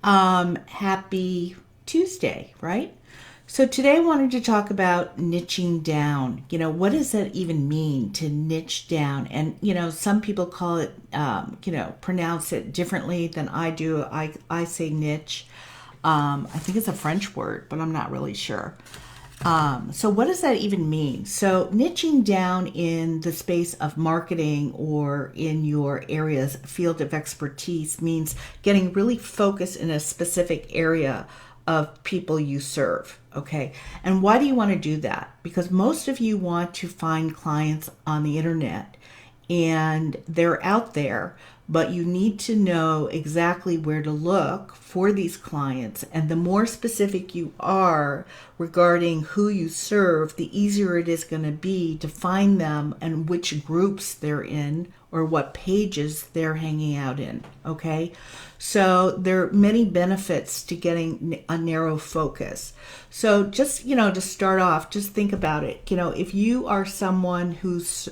Happy Tuesday, right? So today I wanted to talk about niching down. What does that even mean to niche down? And, some people call it, pronounce it differently than I do. I say niche. I think it's a French word, but I'm not really sure. So what does that even mean? So niching down in the space of marketing or in your area's field of expertise means getting really focused in a specific area of people you serve. Okay. And why do you want to do that? Because most of you want to find clients on the internet and they're out there, but you need to know exactly where to look for these clients. And the more specific you are regarding who you serve, the easier it is going to be to find them and which groups they're in or what pages they're hanging out in. Okay. So there are many benefits to getting a narrow focus. So just, to start off, just think about it. If you are someone who's,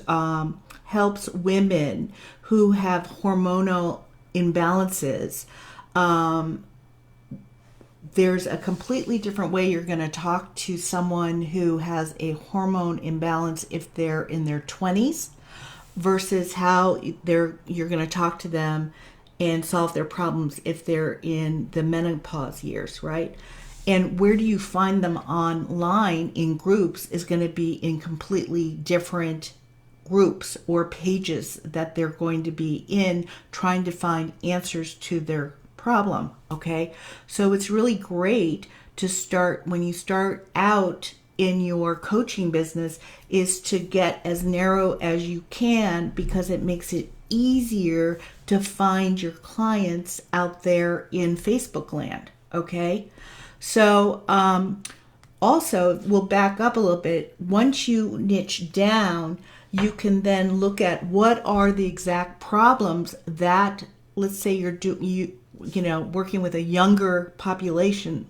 helps women who have hormonal imbalances, there's a completely different way you're going to talk to someone who has a hormone imbalance if they're in their 20s versus how you're going to talk to them and solve their problems if they're in the menopause years, right? And where do you find them online in groups is going to be in completely different groups or pages that they're going to be in trying to find answers to their problem. Okay. So it's really great to start when you start out in your coaching business is to get as narrow as you can because it makes it easier to find your clients out there in Facebook land. Okay. So, also, we'll back up a little bit. Once you niche down, you can then look at what are the exact problems that, let's say working with a younger population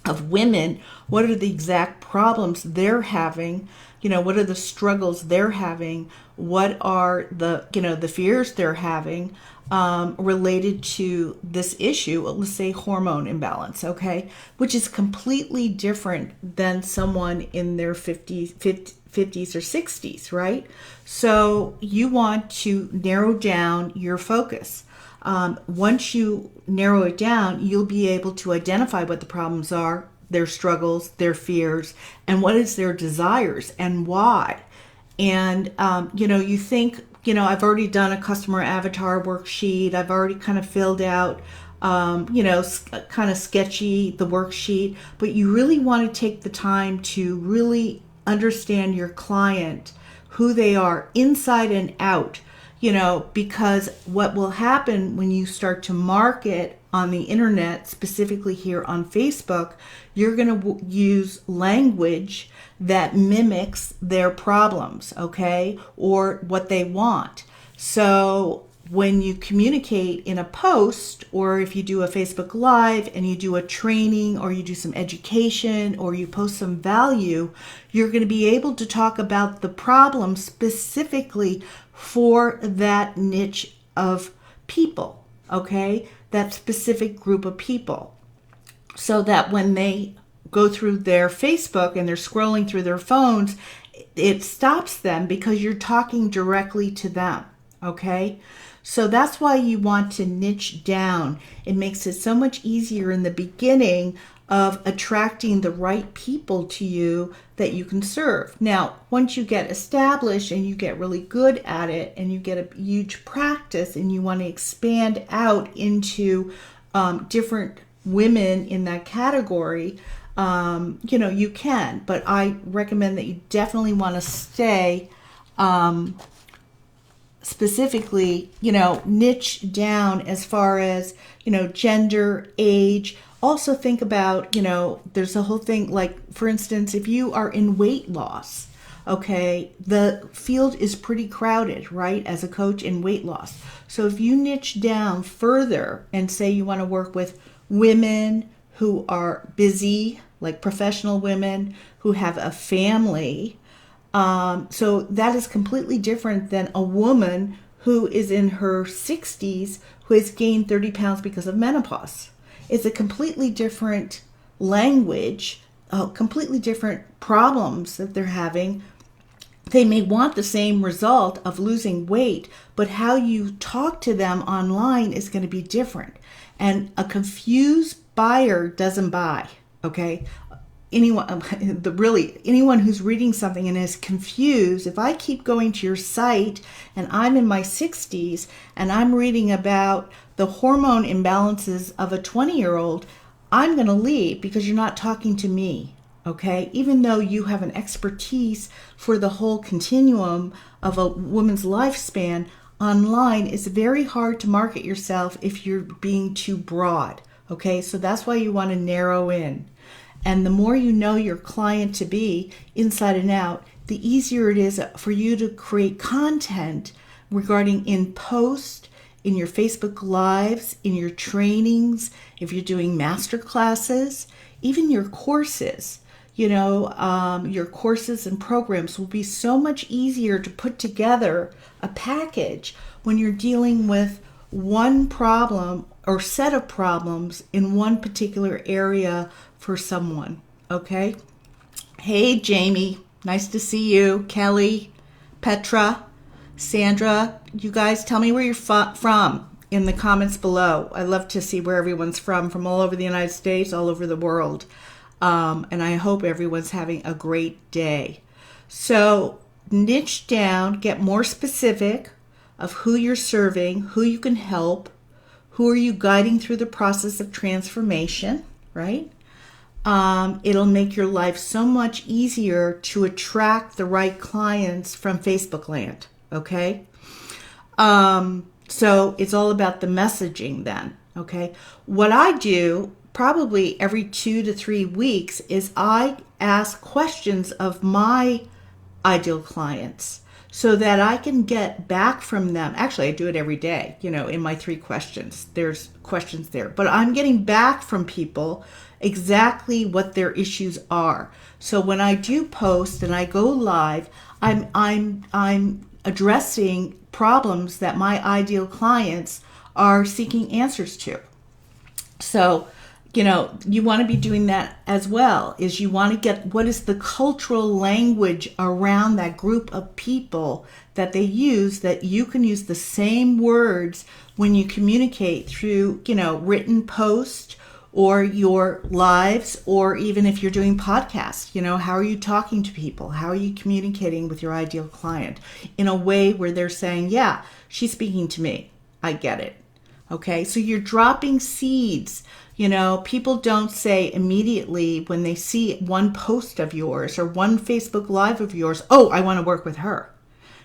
of women, what are the exact problems they're having? What are the struggles they're having? What are the fears they're having related to this issue? Let's say hormone imbalance, okay? Which is completely different than someone in their 50s or 60s, right? So you want to narrow down your focus. Once you narrow it down, you'll be able to identify what the problems are, their struggles, their fears, and what is their desires and why. And, you think, I've already done a customer avatar worksheet. I've already kind of filled out, kind of sketchy the worksheet, but you really want to take the time to really understand your client, who they are inside and out. Because what will happen when you start to market on the internet, specifically here on Facebook, you're going to use language that mimics their problems, okay, or what they want. So when you communicate in a post, or if you do a Facebook Live and you do a training or you do some education or you post some value, you're going to be able to talk about the problem specifically for that niche of people, okay? That specific group of people. So that when they go through their Facebook and they're scrolling through their phones, it stops them because you're talking directly to them, okay? So that's why you want to niche down. It makes it so much easier in the beginning of attracting the right people to you that you can serve. Now, once you get established and you get really good at it and you get a huge practice and you want to expand out into different women in that category, you can. But I recommend that you definitely want to stay specifically, niche down as far as, gender, age. Also think about, there's a whole thing like, for instance, if you are in weight loss, okay, the field is pretty crowded, right, as a coach in weight loss. So if you niche down further and say you want to work with women who are busy, like professional women who have a family, so that is completely different than a woman who is in her 60s who has gained 30 pounds because of menopause. It's a completely different language, completely different problems that they're having. They may want the same result of losing weight, but how you talk to them online is going to be different. And a confused buyer doesn't buy, okay? Anyone who's reading something and is confused, if I keep going to your site and I'm in my 60s and I'm reading about the hormone imbalances of a 20-year-old, I'm going to leave because you're not talking to me, okay? Even though you have an expertise for the whole continuum of a woman's lifespan, online it's very hard to market yourself if you're being too broad, okay? So that's why you want to narrow in. And the more you know your client to be inside and out, the easier it is for you to create content regarding in post, in your Facebook Lives, in your trainings, if you're doing master classes, even your courses. Your courses and programs will be so much easier to put together a package when you're dealing with one problem or set of problems in one particular area for someone, okay? Hey, Jamie, nice to see you. Kelly, Petra, Sandra, you guys tell me where you're from in the comments below. I love to see where everyone's from all over the United States, all over the world. And I hope everyone's having a great day. So niche down, get more specific of who you're serving, who you can help, who are you guiding through the process of transformation, right? It'll make your life so much easier to attract the right clients from Facebook land, okay? So it's all about the messaging then, okay? What I do probably every 2 to 3 weeks is I ask questions of my ideal clients so that I can get back from them. Actually, I do it every day, in my 3 questions. There's questions there. But I'm getting back from people exactly what their issues are. So when I do post and I go live, I'm addressing problems that my ideal clients are seeking answers to. So, you want to be doing that as well, is you want to get what is the cultural language around that group of people that they use, that you can use the same words when you communicate through, written post or your lives, or even if you're doing podcasts, how are you talking to people? How are you communicating with your ideal client in a way where they're saying, yeah, she's speaking to me. I get it. Okay, so you're dropping seeds. People don't say immediately when they see one post of yours or one Facebook Live of yours, oh, I want to work with her.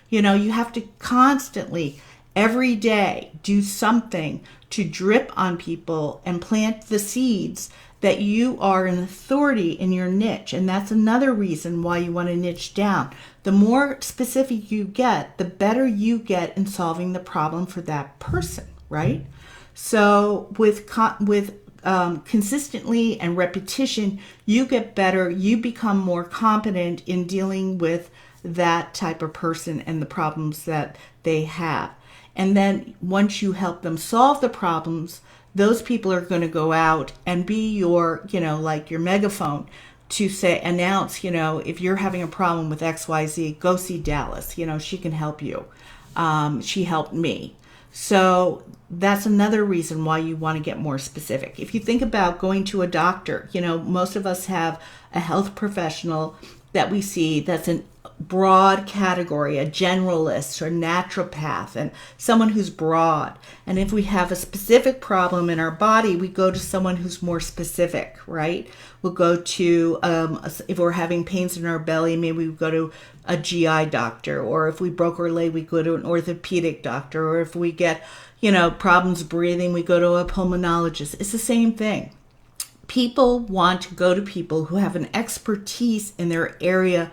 You have to constantly, every day, do something to drip on people and plant the seeds that you are an authority in your niche. And that's another reason why you want to niche down. The more specific you get, the better you get in solving the problem for that person, right? So with consistently and repetition, you get better, you become more competent in dealing with that type of person and the problems that they have. And then once you help them solve the problems, those people are going to go out and be your, like your megaphone to announce, if you're having a problem with XYZ, go see Dallas. She can help you. She helped me. So that's another reason why you want to get more specific. If you think about going to a doctor, most of us have a health professional that we see that's a broad category, a generalist or naturopath, and someone who's broad. And if we have a specific problem in our body, we go to someone who's more specific, right? We'll go to, if we're having pains in our belly, maybe we go to a GI doctor, or if we broke our leg, we go to an orthopedic doctor, or if we get, problems breathing, we go to a pulmonologist. It's the same thing. People want to go to people who have an expertise in their area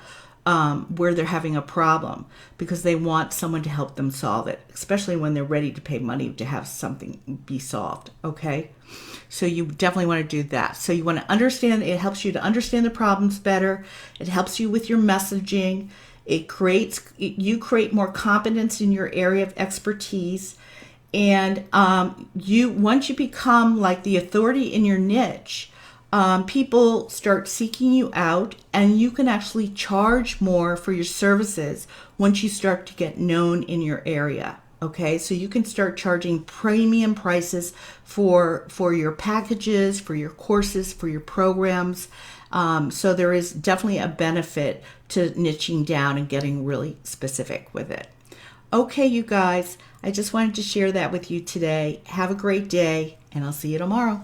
where they're having a problem, because they want someone to help them solve it, especially when they're ready to pay money to have something be solved, okay? So you definitely want to do that. So you want to understand, it helps you to understand the problems better. It helps you with your messaging. You create more competence in your area of expertise. And once you become like the authority in your niche, people start seeking you out, and you can actually charge more for your services once you start to get known in your area. Okay, so you can start charging premium prices for your packages, for your courses, for your programs. So there is definitely a benefit to niching down and getting really specific with it. Okay, you guys, I just wanted to share that with you today. Have a great day, and I'll see you tomorrow.